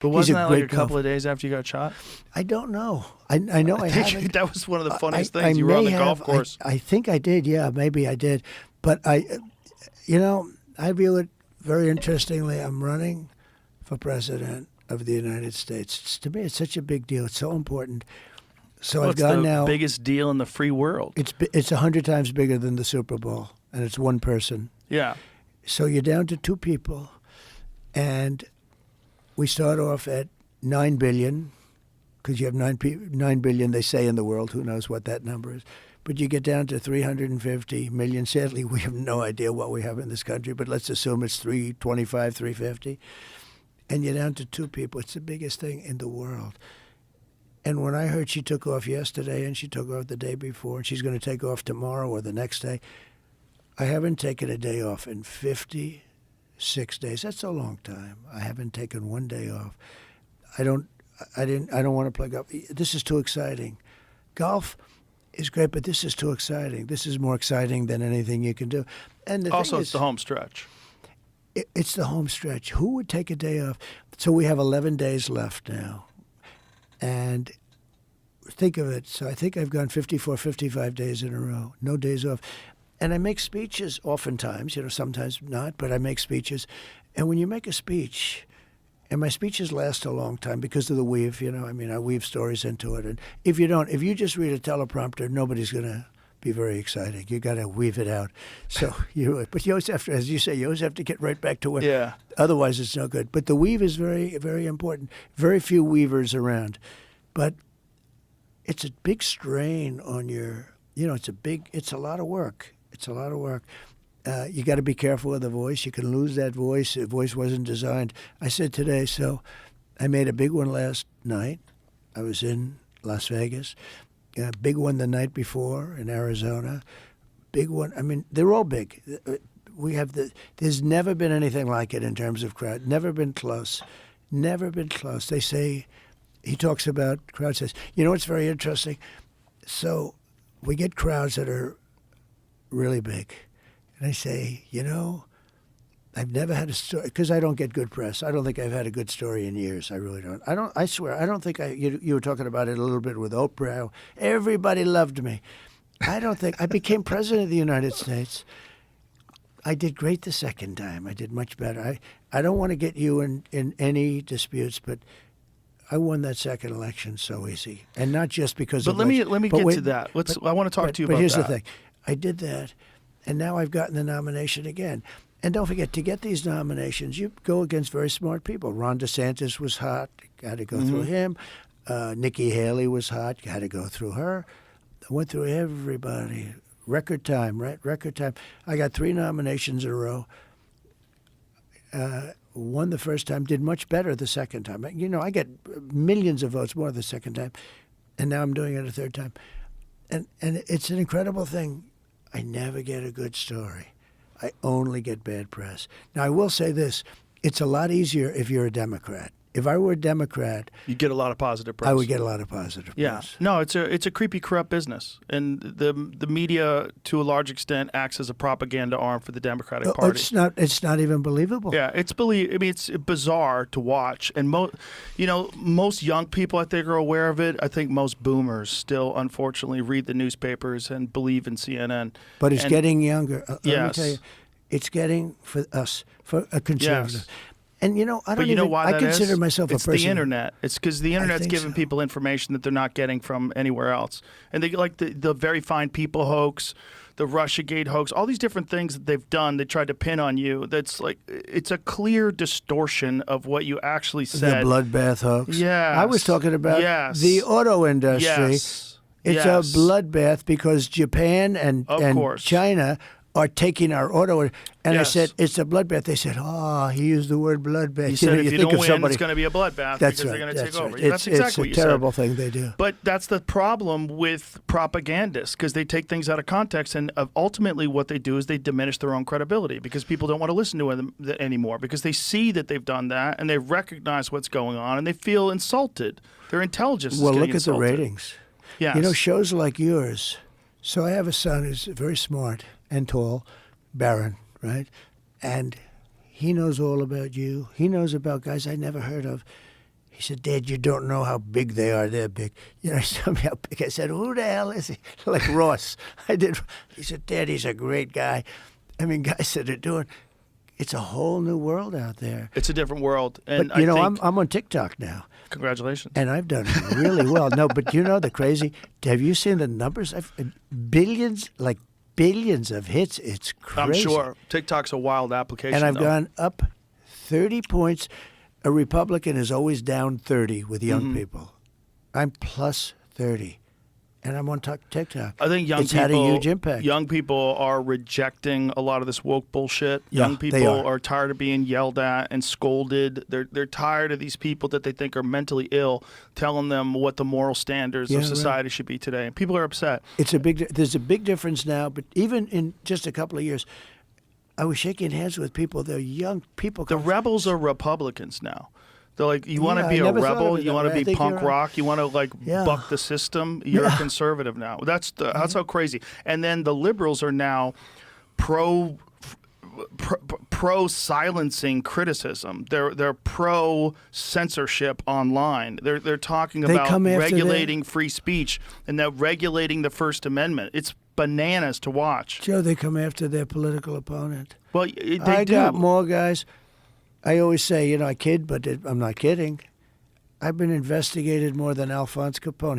But He's wasn't a that great like a couple golfer. of days after you got shot? I don't know. I know I think haven't. that was one of the funniest I things. You were on may the golf have. course. I think I did. Yeah, maybe I did. But I view it very interestingly. I'm running for president of the United States. To me, it's such a big deal. It's so important. So Well, I've it's gone the now. biggest deal in the free world. It's 100 times bigger than the Super Bowl, and it's one person. Yeah. So you're down to two people, and we start off at 9 billion, because you have 9 billion, they say, in the world. Who knows what that number is? But you get down to 350 million. Sadly, we have no idea what we have in this country, but let's assume it's 325, 350. And you're down to two people. It's the biggest thing in the world. And when I heard she took off yesterday and she took off the day before and she's going to take off tomorrow or the next day, I haven't taken a day off in 56 days. That's a long time. I haven't taken one day off. I don't want to play golf. This is too exciting. Golf is great, but this is too exciting. This is more exciting than anything you can do. And the Also, thing it's is, the home stretch. it's the home stretch. Who would take a day off? So we have 11 days left now. And think of it. So I think I've gone 54, 55 days in a row. No days off. And I make speeches oftentimes, sometimes not, but I make speeches. And when you make a speech, and my speeches last a long time because of the weave, I weave stories into it. And if you just read a teleprompter, nobody's going to be very exciting. You got to weave it out. So but you always have to, as you say, you always have to get right back to it. Yeah. Otherwise, it's no good. But the weave is very, very important. Very few weavers around, but it's a big strain on your. It's a lot of work. It's a lot of work. You got to be careful with the voice. You can lose that voice. The voice wasn't designed. I said today, so I made a big one last night. I was in Las Vegas. A big one the night before in Arizona. Big one. I mean, they're all big. There's never been anything like it in terms of crowd. Never been close. Never been close. They say, he talks about crowd size. It's very interesting. So we get crowds that are really big. And I say, I've never had a story, because I don't get good press. I don't think I've had a good story in years. I really don't. I swear, I don't think you were talking about it a little bit with Oprah. Everybody loved me. I don't think, I became president of the United States. I did great the second time. I did much better. I don't want to get you in any disputes, but I won that second election so easy. And not just because But of let me get to that. I want to talk to you about that. But here's the thing. I did that, and now I've gotten the nomination again. And don't forget, to get these nominations, you go against very smart people. Ron DeSantis was hot. Got to go through him. Nikki Haley was hot. Got to go through her. I went through everybody. Record time, right? Record time. I got 3 nominations in a row. Won the first time. Did much better the second time. I get millions of votes more the second time. And now I'm doing it a third time. And it's an incredible thing. I never get a good story. I only get bad press. Now, I will say this. It's a lot easier if you're a Democrat. If I were a Democrat, you get a lot of positive press. I would get a lot of positive press. No, it's a creepy, corrupt business, and the media, to a large extent, acts as a propaganda arm for the Democratic Party. It's not even believable. Yeah, it's bizarre to watch, and most young people, I think, are aware of it. I think most boomers still, unfortunately, read the newspapers and believe in CNN. But it's getting younger. Let me Yes. tell you, it's getting for us, for a conservative. Yes. And I consider myself a person. It's the internet. It's because the internet's giving so. people information that they're not getting from anywhere else. And they like the Very Fine People hoax, the Russiagate hoax, all these different things that they've done. They tried to pin on you. That's like, it's a clear distortion of what you actually said. The bloodbath hoax. Yes. I was talking about the auto industry. Yes. It's a bloodbath because Japan and China are taking our auto. And I said, it's a bloodbath. They said, he used the word bloodbath. He said, if you don't win, it's going to be a That's bloodbath because right, they're going to take over. Right. That's exactly what you said. It's a terrible thing they do. But that's the problem with propagandists, because they take things out of context, and ultimately what they do is they diminish their own credibility because people don't want to listen to them anymore because they see that they've done that and they recognize what's going on and they feel insulted. Their intelligence is getting insulted. Look at the ratings. Yes. Shows like yours. So I have a son who's very smart and tall, Barron, right? And he knows all about you. He knows about guys I never heard of. He said, Dad, you don't know how big they are. They're big. You know, he told me how big. I said, who the hell is he? Like Ross. I did. He said, Dad, he's a great guy. I mean, guys that are doing, it's a whole new world out there. It's a different world. And But, you know, I think, I'm on TikTok now. congratulations. And I've done really well. No, but you know the crazy, have you seen the numbers? Billions of hits. It's crazy. I'm sure TikTok's a wild application. And I've though. gone up 30 points. A Republican is always down 30 with young people. I'm plus 30. And I'm on TikTok. I think it's had a huge impact. Young people are rejecting a lot of this woke bullshit. Yeah, Young they people are. are tired of being yelled at and scolded. They're tired of these people that they think are mentally ill telling them what the moral standards of Yeah, society should be today. And people are upset. There's a big difference now, but even in just a couple of years, I was shaking hands with people. They're young people. The rebels are Republicans now. They're like, you want to Yeah, be I a never thought of rebel, it you that want way. I to be think punk you're right. rock, you want to Yeah. buck the system. You're a conservative now. That's how crazy. And then the liberals are now pro silencing criticism. They're pro censorship online. They're talking They about come after regulating free speech and they're regulating the First Amendment. It's bananas to watch. Joe, they come after their political opponent. Well, they I do. got more guys. I always say, you know, I kid, but I'm not kidding. I've been investigated more than Alphonse Capone.